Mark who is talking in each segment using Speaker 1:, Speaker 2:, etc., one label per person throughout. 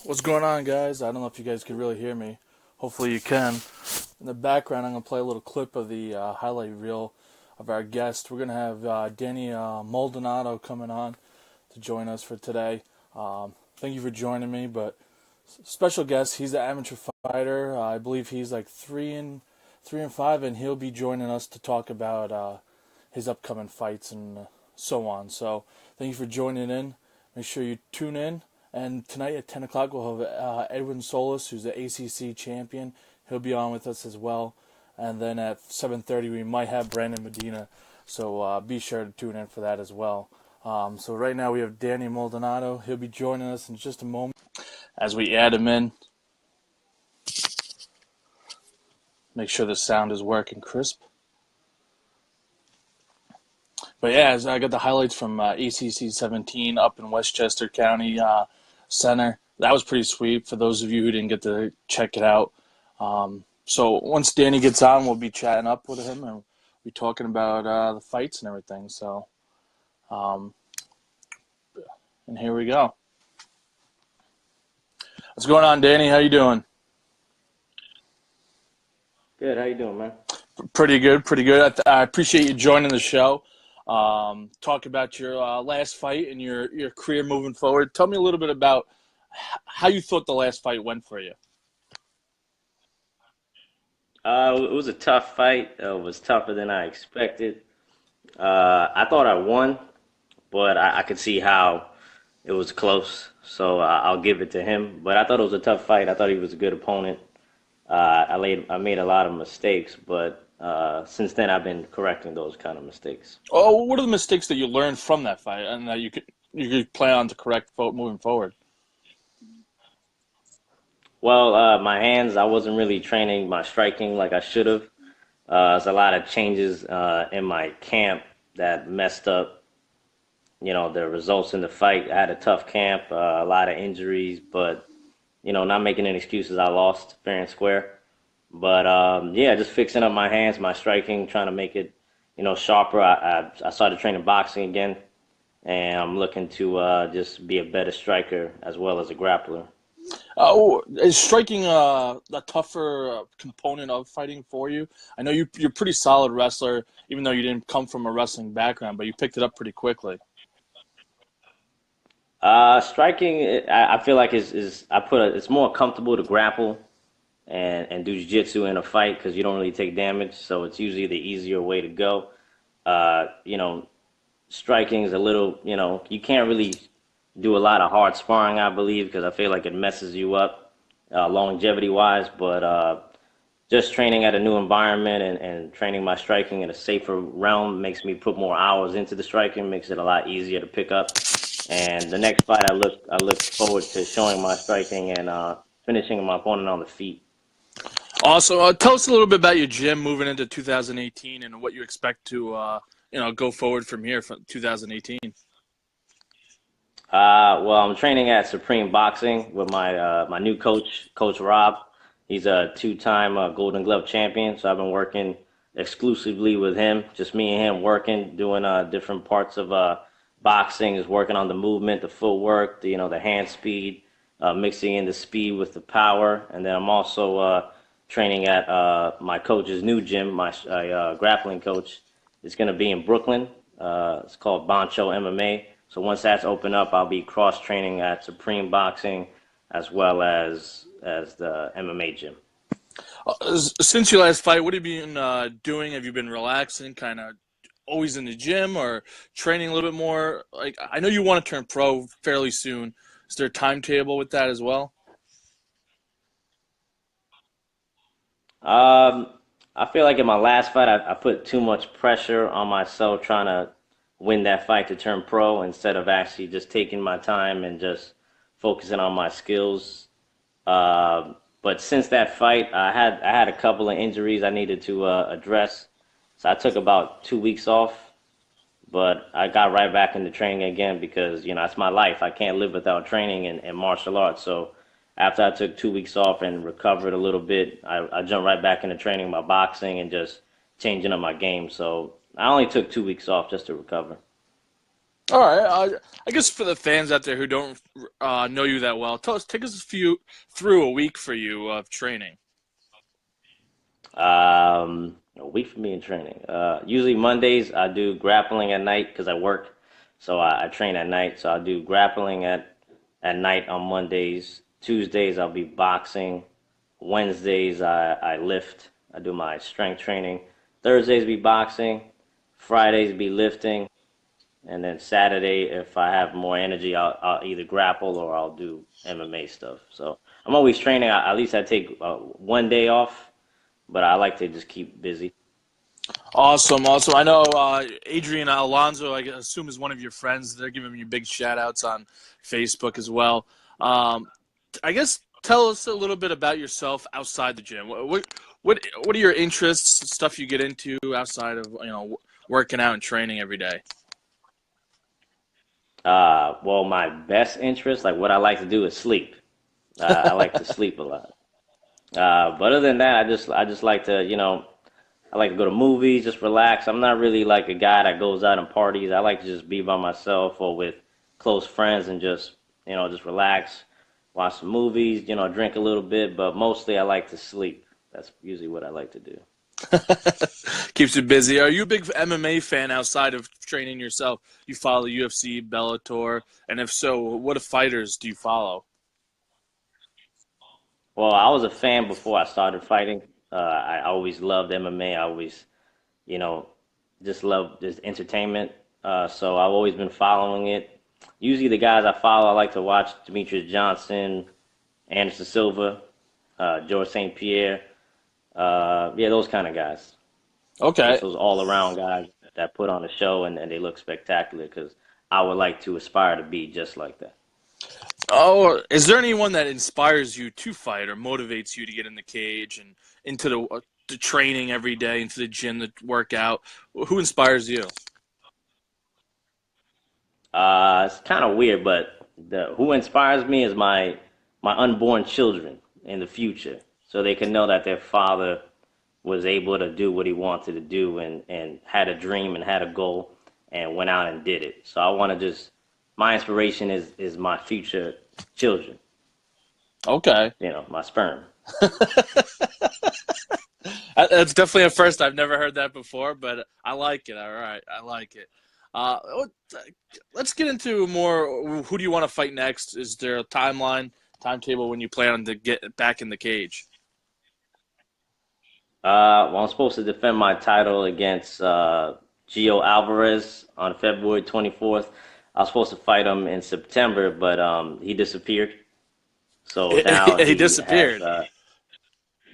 Speaker 1: What's going on, guys? I don't know if you guys can really hear me. Hopefully you can. In the background, I'm going to play a little clip of the highlight reel of our guest. We're going to have Danny Maldonado coming on to join us for today. Thank you for joining me, but special guest, he's an amateur fighter. I believe he's like 3-5, and he'll be joining us to talk about his upcoming fights and so on. So thank you for joining in. Make sure you tune in. And tonight at 10 o'clock, we'll have Edwin Solis, who's the ACC champion. He'll be on with us as well. And then at 7:30, we might have Brandon Medina. So be sure to tune in for that as well. So right now we have Danny Maldonado. He'll be joining us in just a moment. As we add him in, make sure the sound is working crisp. But yeah, as I got the highlights from ACC 17 up in Westchester County Center. That was pretty sweet for those of you who didn't get to check it out. So once Danny gets on, we'll be chatting up with him and be talking about the fights and everything. So, and here we go. What's going on, Danny? How you doing?
Speaker 2: Good. How you doing, man?
Speaker 1: Pretty good, pretty good. I appreciate you joining the show. Talk about your last fight and your career moving forward. Tell me a little bit about how you thought the last fight went for you.
Speaker 2: It was a tough fight. It was tougher than I expected. I thought I won, but I could see how it was close. So I'll give it to him. But I thought it was a tough fight. I thought he was a good opponent. I made a lot of mistakes, but since then I've been correcting those kind of mistakes.
Speaker 1: Oh, what are the mistakes that you learned from that fight and that you could plan on to correct moving forward?
Speaker 2: Well, my hands, I wasn't really training my striking like I should have. There's a lot of changes in my camp that messed up, the results in the fight. I had a tough camp, a lot of injuries, but, not making any excuses. I lost fair and square. But, yeah, just fixing up my hands, my striking, trying to make it, sharper. I started training boxing again, and I'm looking to just be a better striker as well as a grappler.
Speaker 1: Is striking a tougher component of fighting for you? I know you're a pretty solid wrestler, even though you didn't come from a wrestling background, but you picked it up pretty quickly.
Speaker 2: Striking, I feel like it's more comfortable to grapple and do jiu-jitsu in a fight because you don't really take damage, so it's usually the easier way to go. Uh, you know, Striking is a little, you can't really do a lot of hard sparring, I believe, because I feel like it messes you up longevity-wise. But just training at a new environment and training my striking in a safer realm makes me put more hours into the striking, makes it a lot easier to pick up. And the next fight, I look forward to showing my striking and finishing my opponent on the feet.
Speaker 1: Also, tell us a little bit about your gym moving into 2018 and what you expect to go forward from here from 2018.
Speaker 2: Well, I'm training at Supreme Boxing with my new coach, Coach Rob. He's a two-time Golden Glove champion, so I've been working exclusively with him. Just me and him working, doing different parts of boxing, is working on the movement, the footwork, the hand speed, mixing in the speed with the power, and then I'm also training at my coach's new gym, my grappling coach. It's going to be in Brooklyn. It's called Boncho MMA. So once that's open up, I'll be cross training at Supreme Boxing as well as the MMA gym.
Speaker 1: Since your last fight, what have you been doing? Have you been relaxing, kind of always in the gym, or training a little bit more? Like, I know you want to turn pro fairly soon. Is there a timetable with that as well?
Speaker 2: Um, I feel like in my last fight, I put too much pressure on myself trying to win that fight to turn pro instead of actually just taking my time and just focusing on my skills. But since that fight, I had a couple of injuries I needed to address, so I took about 2 weeks off. But I got right back into training again because it's my life. I can't live without training and martial arts. So after I took 2 weeks off and recovered a little bit, I jumped right back into training my boxing and just changing up my game. So I only took 2 weeks off just to recover.
Speaker 1: All right. I guess for the fans out there who don't know you that well, take us through a week for you of training.
Speaker 2: A week for me in training. Usually Mondays I do grappling at night because I work, so I train at night. So I'll do grappling at night on Mondays. Tuesdays I'll be boxing. Wednesdays I lift. I do my strength training. Thursdays be boxing. Fridays be lifting. And then Saturday, if I have more energy, I'll either grapple or I'll do MMA stuff. So I'm always training. At least I take one day off, but I like to just keep busy.
Speaker 1: Awesome, awesome. I know Adrian Alonso, I assume, is one of your friends. They're giving you big shout outs on Facebook as well. Um, I guess tell us a little bit about yourself outside the gym. What are your interests, stuff you get into outside of working out and training every day?
Speaker 2: Well, my best interest, like what I like to do, is sleep. I like to sleep a lot. But other than that, I just like to, I like to go to movies, just relax. I'm not really like a guy that goes out and parties. I like to just be by myself or with close friends and just, just relax, watch some movies, drink a little bit. But mostly I like to sleep. That's usually what I like to do.
Speaker 1: Keeps you busy. Are you a big MMA fan outside of training yourself? You follow UFC, Bellator, and if so, what fighters do you follow?
Speaker 2: Well, I was a fan before I started fighting. I always loved MMA. I always, you know, just love this entertainment. So I've always been following it. Usually the guys I follow, I like to watch Demetrius Johnson, Anderson Silva, George St. Pierre. Yeah, those kind of guys.
Speaker 1: Okay.
Speaker 2: Just those all around guys that put on a show and they look spectacular because I would like to aspire to be just like that.
Speaker 1: Oh, is there anyone that inspires you to fight or motivates you to get in the cage and into the training every day, into the gym, the workout? Who inspires you?
Speaker 2: It's kind of weird, but the who inspires me is my unborn children in the future, so they can know that their father was able to do what he wanted to do and had a dream and had a goal and went out and did it. So I want to just my inspiration is my future children,
Speaker 1: Okay.
Speaker 2: my sperm.
Speaker 1: That's definitely a first. I've never heard that before, but I like it. All right. I like it. Let's get into more. Who do you want to fight next? Is there a timetable when you plan on to get back in the cage?
Speaker 2: Well, I'm supposed to defend my title against Gio Alvarez on February 24th. I was supposed to fight him in September, but he disappeared. So now
Speaker 1: He
Speaker 2: he has,
Speaker 1: disappeared.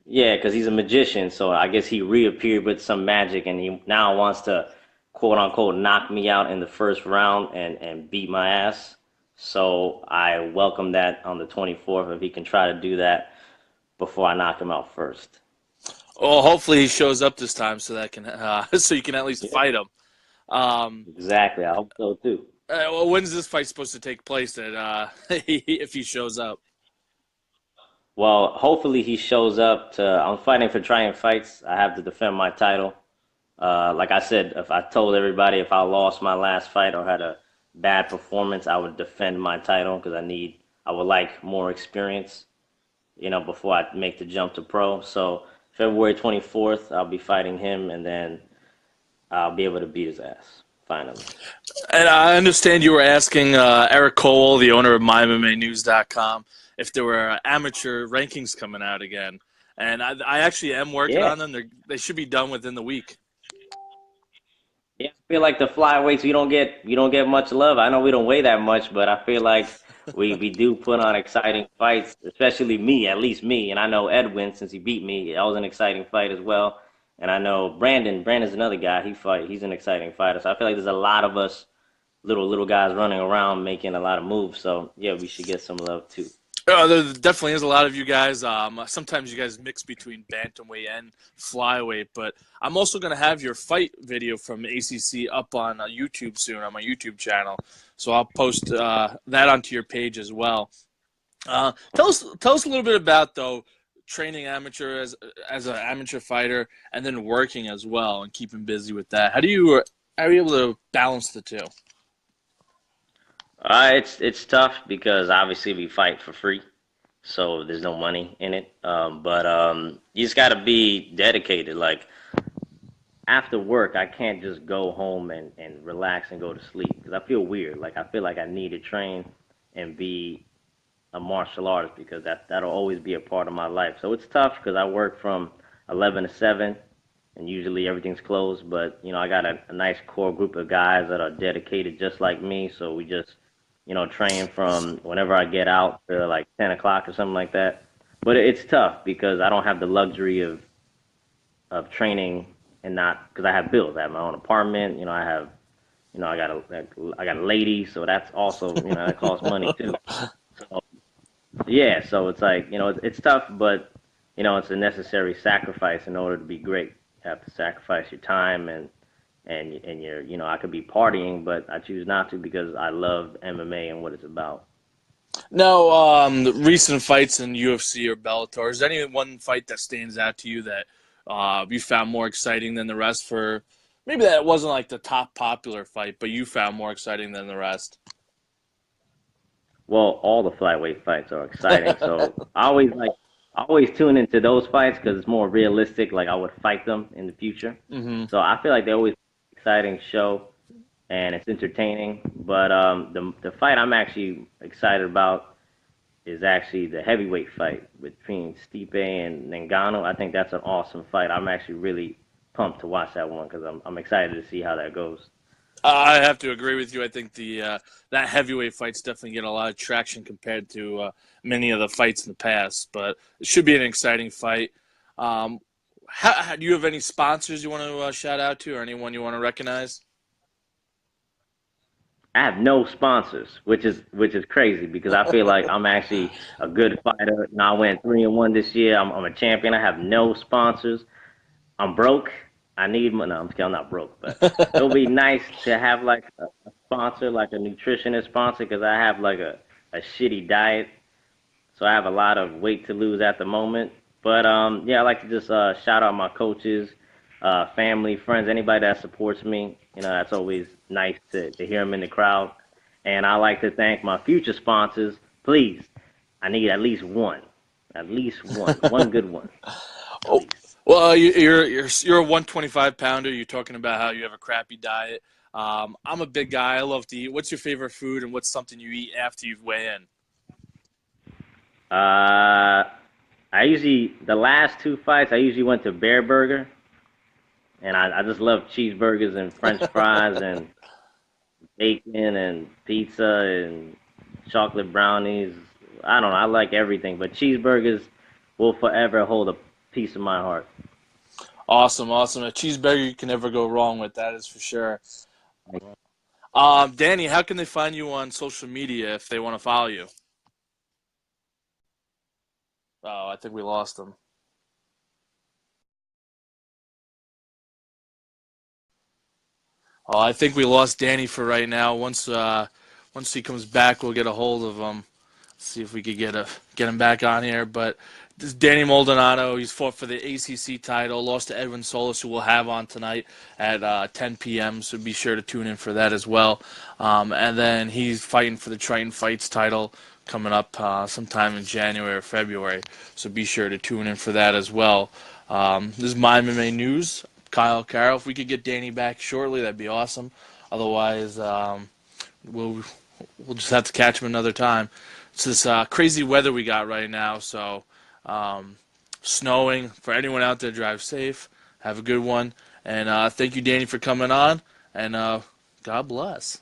Speaker 2: yeah, because he's a magician. So I guess he reappeared with some magic, and he now wants to quote unquote knock me out in the first round and beat my ass. So I welcome that on the 24th if he can try to do that before I knock him out first.
Speaker 1: Well, hopefully he shows up this time so that can so you can at least
Speaker 2: Yeah,
Speaker 1: fight him. Um,
Speaker 2: exactly. I hope so too.
Speaker 1: well, when's this fight supposed to take place? That if he shows up.
Speaker 2: Well, hopefully he shows up to. I'm fighting for Triumph Fights. I have to defend my title. Like I said, if I told everybody if I lost my last fight or had a bad performance, I would defend my title because I would like more experience, before I make the jump to pro. So February 24th, I'll be fighting him, and then I'll be able to beat his ass finally.
Speaker 1: And I understand you were asking Eric Cole, the owner of MyMMAnews.com, if there were amateur rankings coming out again. And I actually am working
Speaker 2: Yeah.
Speaker 1: on them. They should be done within the week.
Speaker 2: Yeah, I feel like the flyweights we don't get much love. I know we don't weigh that much, but I feel like we do put on exciting fights, especially me, at least me. And I know Edwin since he beat me, that was an exciting fight as well. And I know Brandon's another guy. He's an exciting fighter. So I feel like there's a lot of us little guys running around making a lot of moves. So yeah, we should get some love too.
Speaker 1: There definitely is a lot of you guys. Sometimes you guys mix between bantamweight and flyweight, but I'm also going to have your fight video from ACC up on YouTube soon on my YouTube channel, so I'll post that onto your page as well. Tell us a little bit about though training amateur as an amateur fighter and then working as well and keeping busy with that. How are you able to balance the two?
Speaker 2: It's tough because obviously we fight for free, so there's no money in it. But you just got to be dedicated. Like after work, I can't just go home and relax and go to sleep because I feel weird. Like I feel like I need to train and be a martial artist because that'll always be a part of my life. So it's tough because I work from 11 to 7, and usually everything's closed. But I got a nice core group of guys that are dedicated just like me. So we just train from whenever I get out to like 10 o'clock or something like that. But it's tough because I don't have the luxury of training and not because I have bills. I have my own apartment. I have I got a lady, so that's also that costs money too. So yeah, so it's like it's tough, but it's a necessary sacrifice in order to be great. You have to sacrifice your time and your I could be partying, but I choose not to because I love MMA and what it's about.
Speaker 1: Now, the recent fights in UFC or Bellator, is there any one fight that stands out to you that you found more exciting than the rest? For maybe that wasn't like the top popular fight, but you found more exciting than the rest.
Speaker 2: Well, all the flyweight fights are exciting, so I always tune into those fights because it's more realistic. Like I would fight them in the future,
Speaker 1: Hmm.
Speaker 2: so I feel like they always exciting show and it's entertaining. But the fight I'm actually excited about is actually the heavyweight fight between Stipe and Ngannou. I think that's an awesome fight. I'm actually really pumped to watch that one because I'm excited to see how that goes.
Speaker 1: I have to agree with you. I think the that heavyweight fights definitely get a lot of traction compared to many of the fights in the past. But it should be an exciting fight. Um, do you have any sponsors you want to shout out to, or anyone you want to recognize?
Speaker 2: I have no sponsors, which is crazy because I feel like I'm actually a good fighter. And I went 3-1 this year. I'm a champion. I have no sponsors. I'm broke. I need money. No, I'm kidding. I'm not broke, but it'll be nice to have like a sponsor, like a nutritionist sponsor, because I have like a shitty diet, so I have a lot of weight to lose at the moment. But yeah, I like to just shout out my coaches, family, friends, anybody that supports me. That's always nice to hear them in the crowd. And I like to thank my future sponsors. Please, I need at least one good one, at
Speaker 1: Oh,
Speaker 2: least.
Speaker 1: well, you're a 125 pounder. You're talking about how you have a crappy diet. I'm a big guy. I love to eat. What's your favorite food, and what's something you eat after you weigh in?
Speaker 2: Uh, I usually the last two fights I usually went to Bear Burger, and I just love cheeseburgers and French fries and bacon and pizza and chocolate brownies. I don't know. I like everything, but cheeseburgers will forever hold a piece of my heart.
Speaker 1: Awesome, awesome. A cheeseburger you can never go wrong with. That is for sure. Danny, how can they find you on social media if they want to follow you? Oh, I think we lost them. Oh, I think we lost Danny for right now. Once he comes back, we'll get a hold of him. See if we could get him back on here. But this is Danny Maldonado. He's fought for the ACC title, lost to Edwin Solis, who we'll have on tonight at 10 p.m. So be sure to tune in for that as well. And then he's fighting for the Triton Fights title coming up sometime in January or February. So be sure to tune in for that as well. This is my MMA news. Kyle Carroll. If we could get Danny back shortly, that'd be awesome. Otherwise, we'll we'll just have to catch him another time. It's this crazy weather we got right now, so um, snowing. For anyone out there, drive safe. Have a good one, and thank you, Danny, for coming on. And God bless.